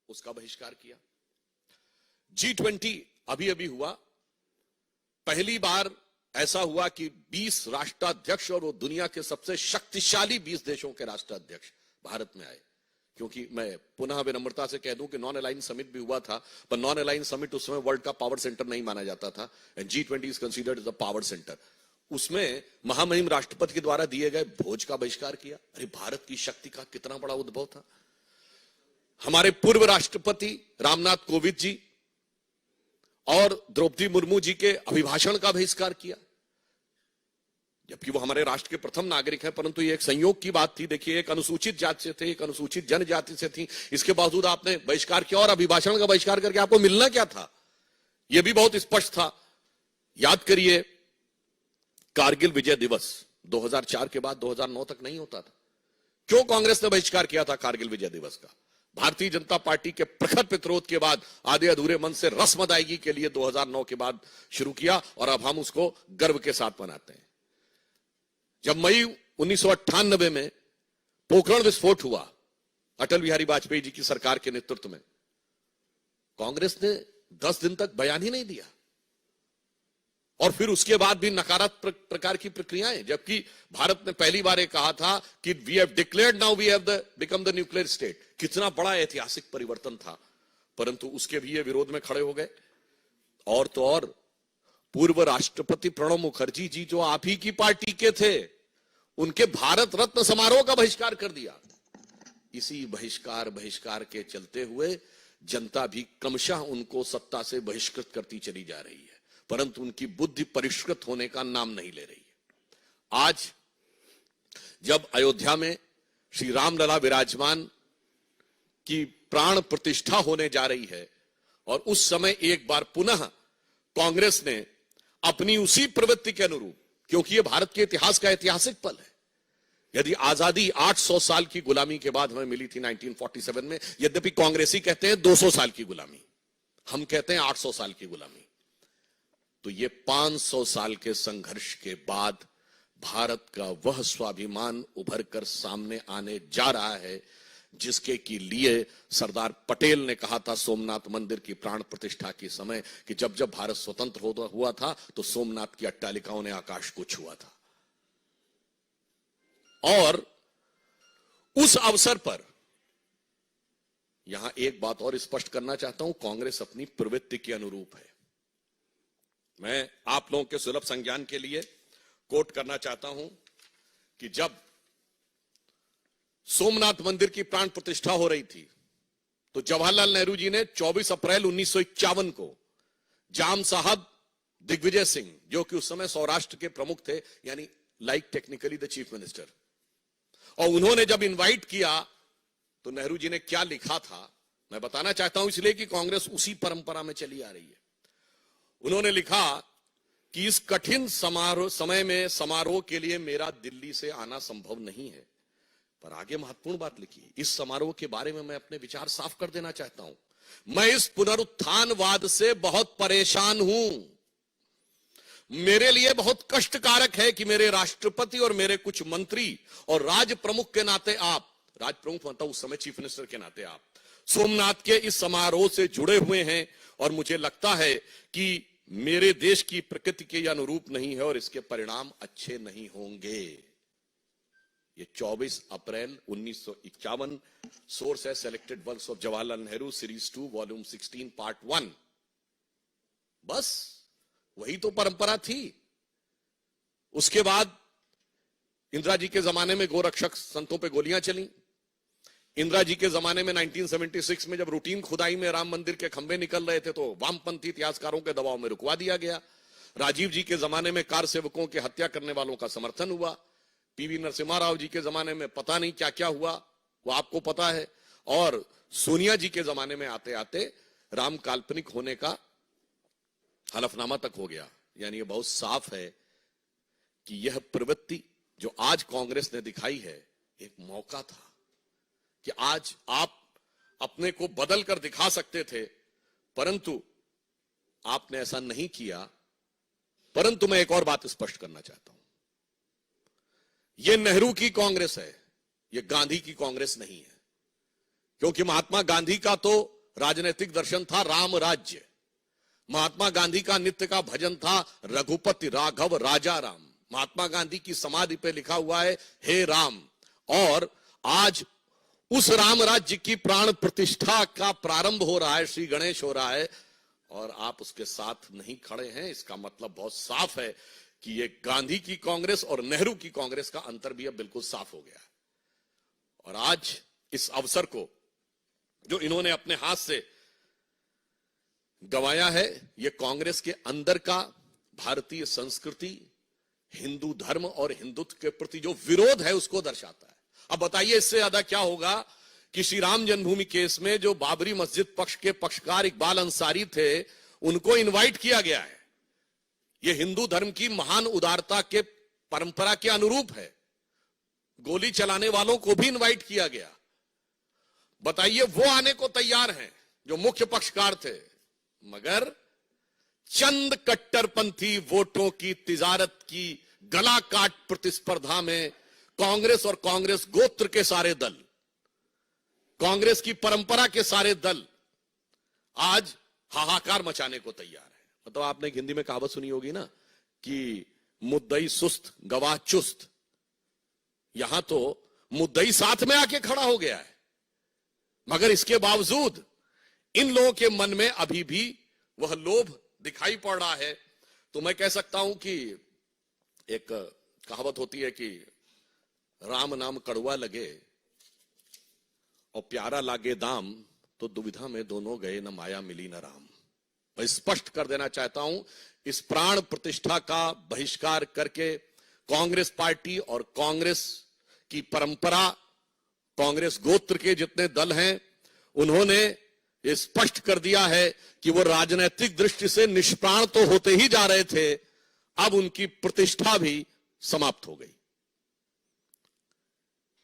उसका बहिष्कार किया। G20 अभी अभी हुआ, पहली बार ऐसा हुआ कि 20 राष्ट्राध्यक्ष और वो दुनिया के सबसे शक्तिशाली 20 देशों के राष्ट्राध्यक्ष भारत में आए। क्योंकि मैं पुनः विनम्रता से कह दूं कि नॉन अलाइन समिट भी हुआ था, पर नॉन अलाइन समिट उस समय वर्ल्ड का पावर सेंटर नहीं माना जाता था, and G20 is considered as a power centre. उसमें महामहिम राष्ट्रपति के द्वारा दिए गए भोज का बहिष्कार किया। अरे भारत की शक्ति का कितना बड़ा उद्भव था। हमारे पूर्व राष्ट्रपति रामनाथ कोविंद जी और द्रौपदी मुर्मू जी के अभिभाषण का बहिष्कार किया, जबकि वो हमारे राष्ट्र के प्रथम नागरिक हैं, परंतु ये एक संयोग की बात थी। देखिए, एक अनुसूचित जाति से थे, एक अनुसूचित जनजाति से थी, इसके बावजूद आपने बहिष्कार किया, और अभिभाषण का बहिष्कार करके आपको मिलना क्या था, यह भी बहुत स्पष्ट था। याद करिए, कारगिल विजय दिवस 2004 के बाद 2009 तक नहीं होता था। क्यों कांग्रेस ने बहिष्कार किया था कारगिल विजय दिवस का? भारतीय जनता पार्टी के प्रखर प्रतिरोध के बाद आधे अधूरे मन से रस्म अदायगी के लिए 2009 के बाद शुरू किया, और अब हम उसको गर्व के साथ मनाते हैं। जब मई 1998 में पोखरण विस्फोट हुआ अटल बिहारी वाजपेयी जी की सरकार के नेतृत्व में, कांग्रेस ने 10 दिन तक बयान ही नहीं दिया, और फिर उसके बाद भी नकारात्मक प्रकार की प्रक्रियाएं, जबकि भारत ने पहली बार ये कहा था कि we have declared now we have become the nuclear state. कितना बड़ा ऐतिहासिक परिवर्तन था, परंतु उसके भी ये विरोध में खड़े हो गए। और तो और पूर्व राष्ट्रपति प्रणब मुखर्जी जी, जो आप ही की पार्टी के थे, उनके भारत रत्न समारोह का बहिष्कार कर दिया। इसी बहिष्कार के चलते हुए जनता भी क्रमशः उनको सत्ता से बहिष्कृत करती चली जा रही है, परंतु उनकी बुद्धि परिष्कृत होने का नाम नहीं ले रही है। आज जब अयोध्या में श्री रामलला विराजमान की प्राण प्रतिष्ठा होने जा रही है, और उस समय एक बार पुनः कांग्रेस ने अपनी उसी प्रवृत्ति के अनुरूप, क्योंकि यह भारत के इतिहास का ऐतिहासिक पल है। यदि आजादी 800 साल की गुलामी के बाद हमें मिली थी 1947 में, यद्यपि कांग्रेसी कहते हैं 200 साल की गुलामी, हम कहते हैं 800 साल की गुलामी, तो ये 500 साल के संघर्ष के बाद भारत का वह स्वाभिमान उभर कर सामने आने जा रहा है, जिसके के लिए सरदार पटेल ने कहा था सोमनाथ मंदिर की प्राण प्रतिष्ठा के समय कि जब जब भारत स्वतंत्र हुआ था तो सोमनाथ की अट्टालिकाओं ने आकाश को छुआ था। और उस अवसर पर यहां एक बात और स्पष्ट करना चाहता हूं, कांग्रेस अपनी प्रवृत्ति के अनुरूप है। मैं आप लोगों के सुलभ संज्ञान के लिए कोट करना चाहता हूं कि जब सोमनाथ मंदिर की प्राण प्रतिष्ठा हो रही थी, तो जवाहरलाल नेहरू जी ने 24 अप्रैल 1951 को जाम साहब दिग्विजय सिंह, जो कि उस समय सौराष्ट्र के प्रमुख थे, यानी like technically the chief minister, और उन्होंने जब इनवाइट किया तो नेहरू जी ने क्या लिखा था मैं बताना चाहता हूं, इसलिए कि कांग्रेस उसी परंपरा में चली आ रही है। उन्होंने लिखा कि इस कठिन समय में समारोह के लिए मेरा दिल्ली से आना संभव नहीं है, पर आगे महत्वपूर्ण बात लिखी, इस समारोह के बारे में मैं अपने विचार साफ कर देना चाहता हूं। मैं इस पुनरुत्थानवाद से बहुत परेशान हूं। मेरे लिए बहुत कष्टकारक है कि मेरे राष्ट्रपति और मेरे कुछ मंत्री और राज प्रमुख के नाते आप, राज प्रमुख मतलब उस समय चीफ मिनिस्टर के नाते आप, सोमनाथ के इस समारोह से जुड़े हुए हैं, और मुझे लगता है कि मेरे देश की प्रकृति के अनुरूप नहीं है और इसके परिणाम अच्छे नहीं होंगे। ये 24 अप्रैल 1951, सोर्स है selected works of Jawaharlal Nehru series 2 volume 16 part 1। बस वही तो परंपरा थी। उसके बाद इंदिरा जी के जमाने में गोरक्षक संतों पे गोलियां चली। इंदिरा जी के जमाने में 1976 में जब रूटीन खुदाई में राम मंदिर के खंभे निकल रहे थे तो वामपंथी इतिहासकारों के दबाव में रुकवा दिया गया। राजीव जी के जमाने में कार सेवकों की हत्या करने वालों का समर्थन हुआ। पीवी नरसिम्हा राव जी के जमाने में पता नहीं क्या क्या हुआ, वो आपको पता है। और सोनिया जी के जमाने में आते आते राम काल्पनिक होने का हलफनामा तक हो गया। यानी ये बहुत साफ है कि यह प्रवृत्ति जो आज कांग्रेस ने दिखाई है, एक मौका था कि आज आप अपने को बदल कर दिखा सकते थे, परंतु आपने ऐसा नहीं किया। परंतु मैं एक और बात स्पष्ट करना चाहता हूं, यह नेहरू की कांग्रेस है, यह गांधी की कांग्रेस नहीं है। क्योंकि महात्मा गांधी का तो राजनीतिक दर्शन था राम राज्य। महात्मा गांधी का नित्य का भजन था रघुपति राघव राजा राम। महात्मा गांधी की समाधि पे लिखा हुआ है हे राम। और आज उस राम राज्य की प्राण प्रतिष्ठा का प्रारंभ हो रहा है, श्री गणेश हो रहा है, और आप उसके साथ नहीं खड़े हैं। इसका मतलब बहुत साफ है कि ये गांधी की कांग्रेस और नेहरू की कांग्रेस का अंतर भी अब बिल्कुल साफ हो गया है। और आज इस अवसर को जो इन्होंने अपने हाथ से गंवाया है, ये कांग्रेस के अंदर का भारतीय संस्कृति, हिंदू धर्म और हिंदुत्व के प्रति जो विरोध है उसको दर्शाता है। अब बताइए इससे ज्यादा क्या होगा कि श्री राम जन्मभूमि केस में जो बाबरी मस्जिद पक्ष के पक्षकार इकबाल अंसारी थे, उनको इनवाइट किया गया है। यह हिंदू धर्म की महान उदारता के परंपरा के अनुरूप है। गोली चलाने वालों को भी इनवाइट किया गया। बताइए वो आने को तैयार हैं जो मुख्य पक्षकार थे, मगर चंद कट्टरपंथी वोटों की तिजारत की गला काट प्रतिस्पर्धा में कांग्रेस और कांग्रेस गोत्र के सारे दल, कांग्रेस की परंपरा के सारे दल आज हाहाकार मचाने को तैयार है। मतलब आपने हिंदी में कहावत सुनी होगी ना कि मुद्दई सुस्त गवाह चुस्त। यहां तो मुद्दई साथ में आके खड़ा हो गया है, मगर इसके बावजूद इन लोगों के मन में अभी भी वह लोभ दिखाई पड़ रहा है। तो मैं कह सकता हूं कि एक कहावत होती है कि राम नाम कड़वा लगे और प्यारा लागे दाम, तो दुविधा में दोनों गए न माया मिली न राम। मैं स्पष्ट कर देना चाहता हूं, इस प्राण प्रतिष्ठा का बहिष्कार करके कांग्रेस पार्टी और कांग्रेस की परंपरा, कांग्रेस गोत्र के जितने दल हैं, उन्होंने ये स्पष्ट कर दिया है कि वो राजनीतिक दृष्टि से निष्प्राण तो होते ही जा रहे थे, अब उनकी प्रतिष्ठा भी समाप्त हो गई।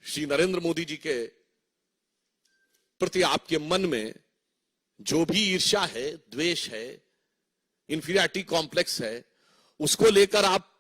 श्री नरेंद्र मोदी जी के प्रति आपके मन में जो भी ईर्ष्या है, द्वेष है, इंफीरियरिटी कॉम्प्लेक्स है, उसको लेकर आप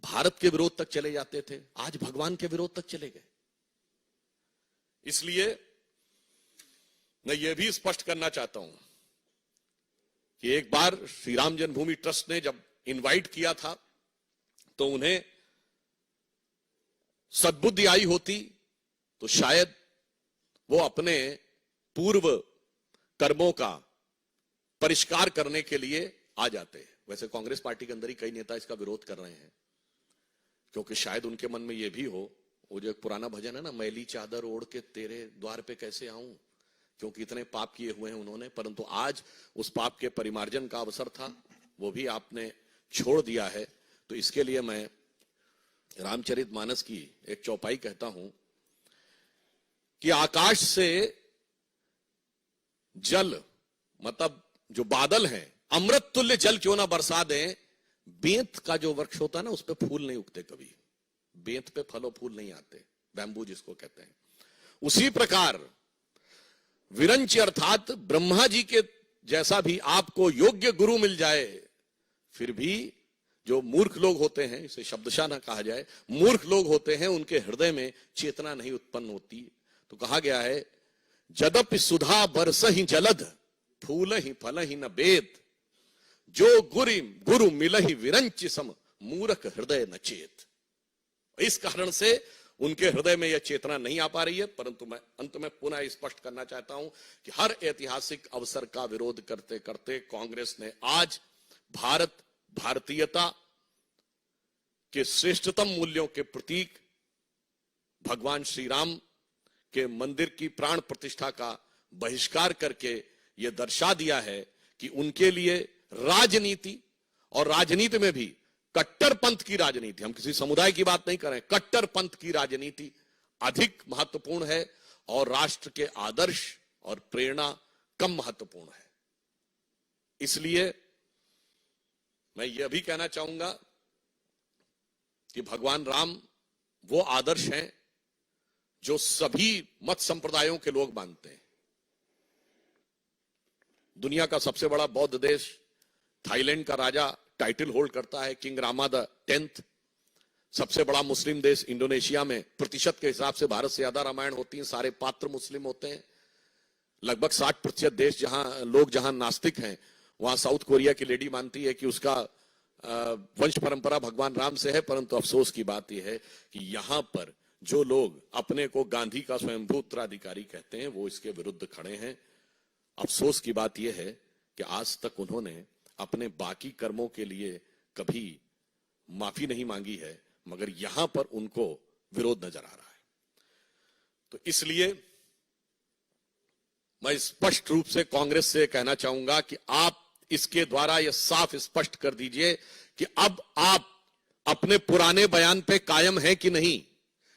भारत के विरोध तक चले जाते थे, आज भगवान के विरोध तक चले गए। इसलिए मैं यह भी स्पष्ट करना चाहता हूं कि एक बार श्री राम जन्मभूमि ट्रस्ट ने जब इनवाइट किया था तो उन्हें सद्बुद्धि आई होती तो शायद वो अपने पूर्व कर्मों का परिष्कार करने के लिए आ जाते। वैसे कांग्रेस पार्टी के अंदर ही कई नेता इसका विरोध कर रहे हैं, क्योंकि शायद उनके मन में यह भी हो, वो जो एक पुराना भजन है ना, मैली चादर ओढ़ के तेरे द्वार पे कैसे आऊं, क्योंकि इतने पाप किए हुए हैं उन्होंने, परंतु आज उस पाप के परिमार्जन का अवसर था, वो भी आपने छोड़ दिया है। तो इसके लिए मैं रामचरितमानस की एक चौपाई कहता हूं कि आकाश से जल, मतलब जो बादल हैं, अमृत तुल्य जल क्यों ना बरसा दें, बेंत का जो वृक्ष होता है ना, उस पे फूल नहीं उगते कभी, बेंत पे फल और फूल नहीं आते, बैम्बू जिसको कहते हैं। उसी प्रकार विरंच अर्थात ब्रह्मा जी के जैसा भी आपको योग्य गुरु मिल जाए, फिर भी जो मूर्ख लोग होते हैं, इसे शब्दशः ना कहा जाए, मूर्ख लोग होते हैं, उनके हृदय में चेतना नहीं उत्पन्न होती। तो कहा गया है जदपि सुधा बरस ही जलद, फूल ही फल ही न बेद, जो गुरु मिल ही विरंच सम, मूर्ख हृदय न चेत। इस कारण से उनके हृदय में यह चेतना नहीं आ पा रही है। परंतु मैं अंत में पुनः स्पष्ट करना चाहता हूं कि हर ऐतिहासिक अवसर का विरोध करते करते कांग्रेस ने आज भारत, भारतीयता के श्रेष्ठतम मूल्यों के प्रतीक भगवान श्री राम के मंदिर की प्राण प्रतिष्ठा का बहिष्कार करके यह दर्शा दिया है कि उनके लिए राजनीति, और राजनीति में भी कट्टरपंथ की राजनीति, हम किसी समुदाय की बात नहीं कर रहे हैं, कट्टरपंथ की राजनीति अधिक महत्वपूर्ण है और राष्ट्र के आदर्श और प्रेरणा कम महत्वपूर्ण है। इसलिए मैं यह भी कहना चाहूंगा कि भगवान राम वो आदर्श हैं जो सभी मत संप्रदायों के लोग मानते हैं। दुनिया का सबसे बड़ा बौद्ध देश थाईलैंड का राजा टाइटल होल्ड करता है, किंग रामा द 10th। सबसे बड़ा मुस्लिम देश इंडोनेशिया में प्रतिशत के हिसाब से भारत से ज्यादा रामायण होती है, सारे पात्र मुस्लिम होते हैं। लगभग 60% देश जहां नास्तिक हैं, वहां साउथ कोरिया की लेडी मानती है कि उसका वंश परंपरा भगवान राम से है। परंतु अफसोस की बात यह है कि यहां पर जो लोग अपने को गांधी का स्वयंभू उत्तराधिकारी कहते हैं, वो इसके विरुद्ध खड़े हैं। अफसोस की बात यह है कि आज तक उन्होंने अपने बाकी कर्मों के लिए कभी माफी नहीं मांगी है, मगर यहां पर उनको विरोध नजर आ रहा है। तो इसलिए मैं स्पष्ट रूप से कांग्रेस से कहना चाहूंगा कि आप इसके द्वारा यह साफ स्पष्ट कर दीजिए कि अब आप अपने पुराने बयान पे कायम हैं कि नहीं।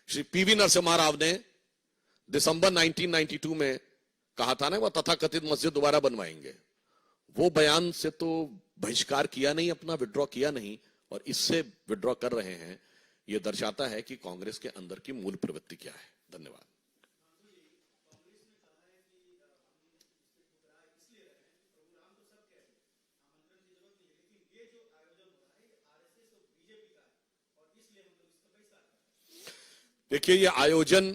श्री पीवी नरसिम्हा राव ने दिसंबर 1992 में कहा था ना, वह तथाकथित मस्जिद दोबारा बनवाएंगे। वो बयान से तो बहिष्कार किया नहीं, अपना विड्रॉ किया नहीं, और इससे विड्रॉ कर रहे हैं। यह दर्शाता है कि कांग्रेस के अंदर की मूल प्रवृत्ति क्या है। धन्यवाद। देखिए, यह आयोजन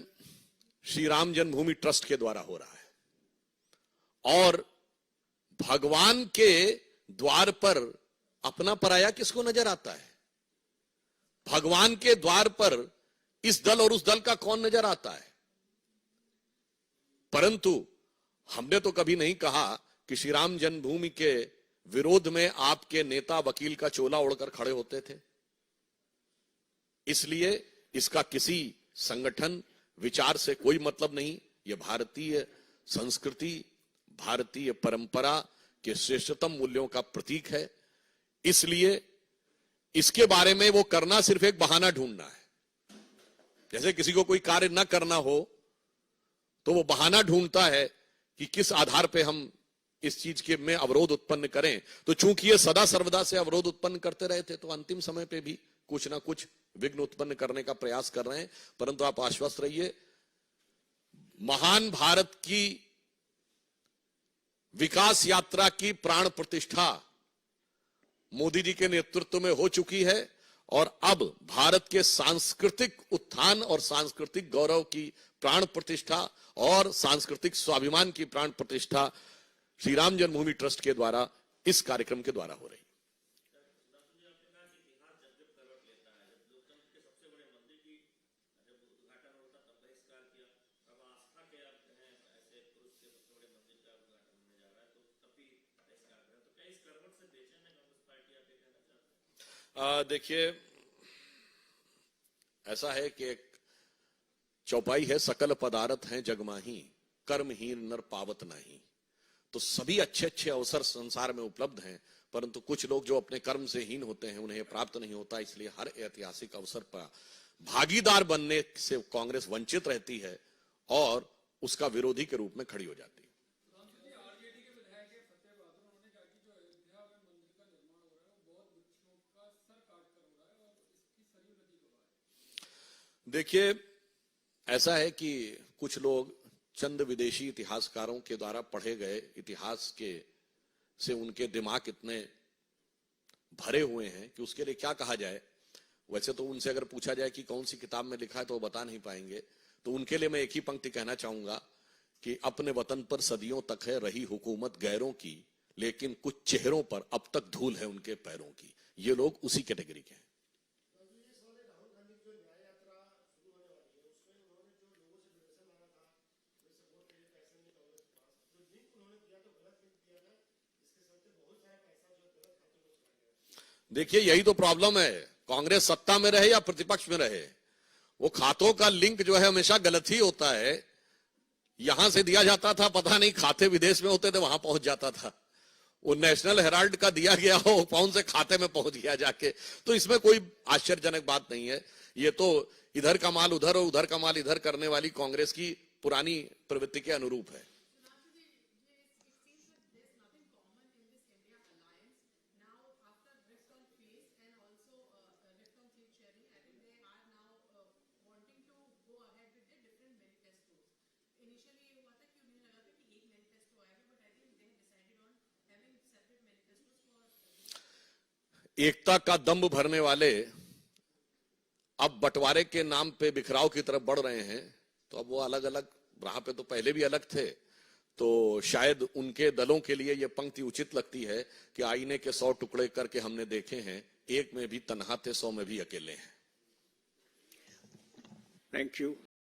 श्री राम जन्मभूमि ट्रस्ट के द्वारा हो रहा है, और भगवान के द्वार पर अपना पराया किसको नजर आता है? भगवान के द्वार पर इस दल और उस दल का कौन नजर आता है? परंतु हमने तो कभी नहीं कहा कि श्री राम जन्मभूमि के विरोध में आपके नेता वकील का चोला ओढ़कर खड़े होते थे। इसलिए इसका किसी संगठन विचार से कोई मतलब नहीं। यह भारतीय संस्कृति, भारतीय परंपरा के श्रेष्ठतम मूल्यों का प्रतीक है। इसलिए इसके बारे में वो करना सिर्फ एक बहाना ढूंढना है। जैसे किसी को कोई कार्य ना करना हो तो वो बहाना ढूंढता है कि किस आधार पे हम इस चीज के में अवरोध उत्पन्न करें। तो चूंकि ये सदा सर्वदा से अवरोध उत्पन्न करते रहे थे, तो अंतिम समय पे भी कुछ ना कुछ विघ्न उत्पन्न करने का प्रयास कर रहे हैं। परंतु आप आश्वस्त रहिए, महान भारत की विकास यात्रा की प्राण प्रतिष्ठा मोदी जी के नेतृत्व में हो चुकी है, और अब भारत के सांस्कृतिक उत्थान और सांस्कृतिक गौरव की प्राण प्रतिष्ठा और सांस्कृतिक स्वाभिमान की प्राण प्रतिष्ठा श्री राम जन्मभूमि ट्रस्ट के द्वारा, इस कार्यक्रम के द्वारा हो रही है। देखिए, ऐसा है कि एक चौपाई है, सकल पदार्थ हैं जगमाही, कर्महीन नर पावत नहीं। तो सभी अच्छे अच्छे अवसर संसार में उपलब्ध हैं, परंतु कुछ लोग जो अपने कर्म से हीन होते हैं, उन्हें प्राप्त नहीं होता। इसलिए हर ऐतिहासिक अवसर पर भागीदार बनने से कांग्रेस वंचित रहती है और उसका विरोधी के रूप में खड़ी हो जाती है। देखिए, ऐसा है कि कुछ लोग चंद विदेशी इतिहासकारों के द्वारा पढ़े गए इतिहास के से उनके दिमाग इतने भरे हुए हैं कि उसके लिए क्या कहा जाए। वैसे तो उनसे अगर पूछा जाए कि कौन सी किताब में लिखा है तो वो बता नहीं पाएंगे। तो उनके लिए मैं एक ही पंक्ति कहना चाहूंगा कि अपने वतन पर सदियों तक है रही हुकूमत गैरों की, लेकिन कुछ चेहरों पर अब तक धूल है उनके पैरों की। ये लोग उसी कैटेगरी के हैं। देखिए, यही तो प्रॉब्लम है, कांग्रेस सत्ता में रहे या प्रतिपक्ष में रहे, वो खातों का लिंक जो है हमेशा गलत ही होता है। यहां से दिया जाता था, पता नहीं खाते विदेश में होते थे, वहां पहुंच जाता था। वो नेशनल हेराल्ड का दिया गया हो, कौन से खाते में पहुंच गया जाके। तो इसमें कोई आश्चर्यजनक बात नहीं है। ये तो इधर का माल उधर और उधर का माल इधर करने वाली कांग्रेस की पुरानी प्रवृत्ति के अनुरूप है। एकता का दंभ भरने वाले अब बंटवारे के नाम पे बिखराव की तरफ बढ़ रहे हैं। तो अब वो अलग अलग राह पे तो पहले भी अलग थे, तो शायद उनके दलों के लिए यह पंक्ति उचित लगती है कि आईने के 100 टुकड़े करके हमने देखे हैं, एक में भी तन्हा थे 100 में भी अकेले हैं। Thank you.